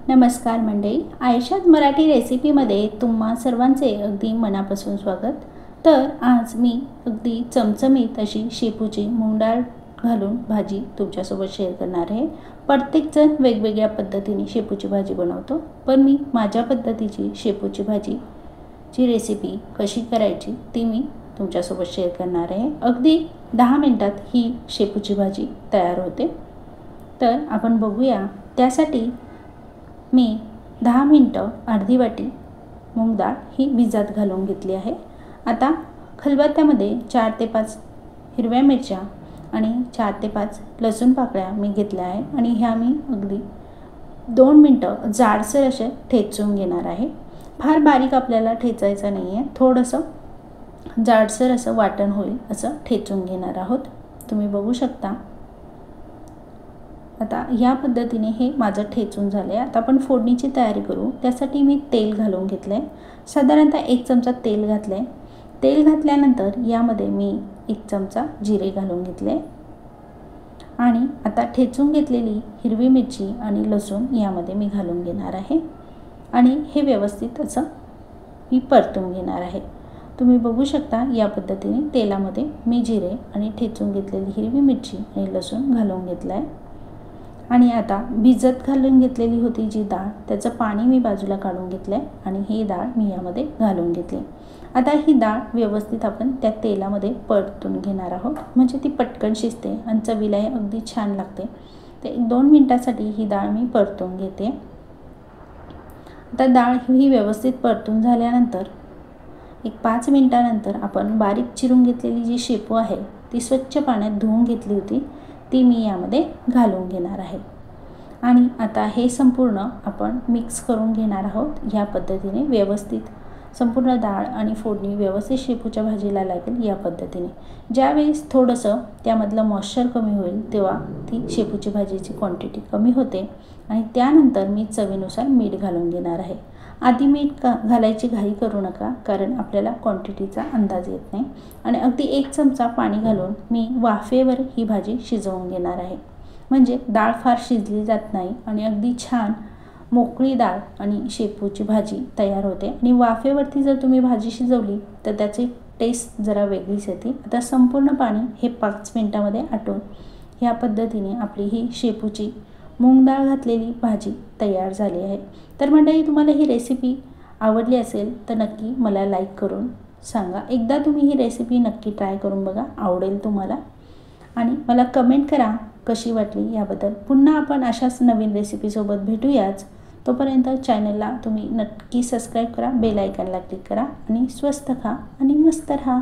नमस्कार मंडळी, आयशात मराठी रेसिपीमध्ये तुम्हा सर्वांचे अगदी मनापासून स्वागत। तर आज मी अगदी चमचमीत अशी शेपूची मूग डाळ घालून भाजी तुमच्यासोबत शेअर करणार आहे। प्रत्येकजण वेगवेगळ्या पद्धतीने शेपूची भाजी बनवतो, पण मी माझ्या पद्धतीची शेपूची भाजीची रेसिपी कशी करायची ती मी तुमच्यासोबत शेअर करणार आहे। अगदी 10 मिनिटात ही शेपूची भाजी तयार होते। तर आपण बघूया। त्यासाठी मी 10 मिनिटं अर्धी वाटी मूग डाळ ही भिजत घालून घेतली आहे। आता खलबत्त्यामध्ये 4 ते 5 हिरव्या मिरच्या आणि 4 ते 5 लसूण पाकळ्या मी घेतल्या आहे आणि ह्या मी अगदी 2 मिनिटं जाडसर असे ठेचून घेणार आहे। फार बारीक आपल्याला ठेचायचं नाही आहे, थोडंसं जाडसर असं वाटण होईल असं ठेचून घेणार आहोत। तुम्ही बघू शकता। आता या पद्धतीने हे माझं ठेचून झाले। आता आपण फोडणीची तयारी करू। त्यासाठी मी तेल घालून घेतले, साधारणतः 1 चमचा तेल घातले। तेल घातल्यानंतर यामध्ये मी 1 चमचा जिरे घालून घेतले आणि आता ठेचून घेतलेली हिरवी मिरची आणि लसूण यामध्ये मी घालून घेणार आहे आणि हे व्यवस्थित असं मी परतून घेणार आहे। तुम्ही बघू शकता या पद्धतीने तेलामध्ये मी जिरे आणि ठेचून घेतलेली हिरवी मिरची आणि लसूण घालून घेतलं आहे आणि आता भिजत घालून घेतलेली होती जी डाळ त्याचं पाणी मी बाजूला काढून घेतले आणि ही डाळ मी यामध्ये घालून घेतली। आता ही डाळ व्यवस्थित आपण त्या तेलामध्ये परतून घेणार आहोत, म्हणजे ती पटकन शिजते आणि चवीला अगदी छान लागते। ते 2 मिनिटांसाठी ही डाळ मी परतून घेते। आता डाळ ही व्यवस्थित परतून झाल्यानंतर 5 मिनिटांनंतर आपण बारीक चिरून घेतलेली जी शेपू आहे ती स्वच्छ पाण्यात धुवून घेतली होती ती मी यामध्ये घालून घेणार आहे आणि आता हे संपूर्ण आपण मिक्स करून घेणार आहोत। या पद्धतीने व्यवस्थित संपूर्ण डाळ आणि फोडणी व्यवस्थित शेपूच्या भाजीला लागेल या पद्धतीने। ज्यावेळेस थोडंसं त्यामधलं मॉइश्चर कमी होईल तेव्हा ती शेपूची भाजीची क्वांटिटी कमी होते आणि त्यानंतर मी चवीनुसार मीठ घालून घेणार आहे। आधी मीठ घालायची घाई करू नका, कारण आपल्याला क्वांटिटीचा अंदाज येत नाही आणि अगदी 1 चमचा पाणी घालून मी वाफेवर ही भाजी शिजवून घेणार आहे, म्हणजे डाळ फार शिजली जात नाही आणि अगदी छान मोकळी डाळ आणि शेपूची भाजी तयार होते आणि वाफेवरती जर तुम्ही भाजी शिजवली तर त्याची टेस्ट जरा वेगळीच येते। आता संपूर्ण पाणी हे 5 मिनिटांमध्ये आटून ह्या पद्धतीने आपली ही शेपूची मूग डाळ घातलेली भाजी तयार झाली आहे। तर मंडळी, तुम्हाला ही रेसिपी आवडली असेल तर नक्की मला लाईक करून सांगा। एकदा तुम्ही ही रेसिपी नक्की ट्राय करून बघा, आवडेल तुम्हाला आणि मला कमेंट करा कशी वाटली याबद्दल। पुन्हा आपण अशाच नवीन रेसिपीसोबत भेटूयाच। तोपर्यंत चॅनलला तुम्ही नक्की सबस्क्राईब करा, बेल आयकॉनला क्लिक करा आणि स्वस्त खा आणि मस्त रहा।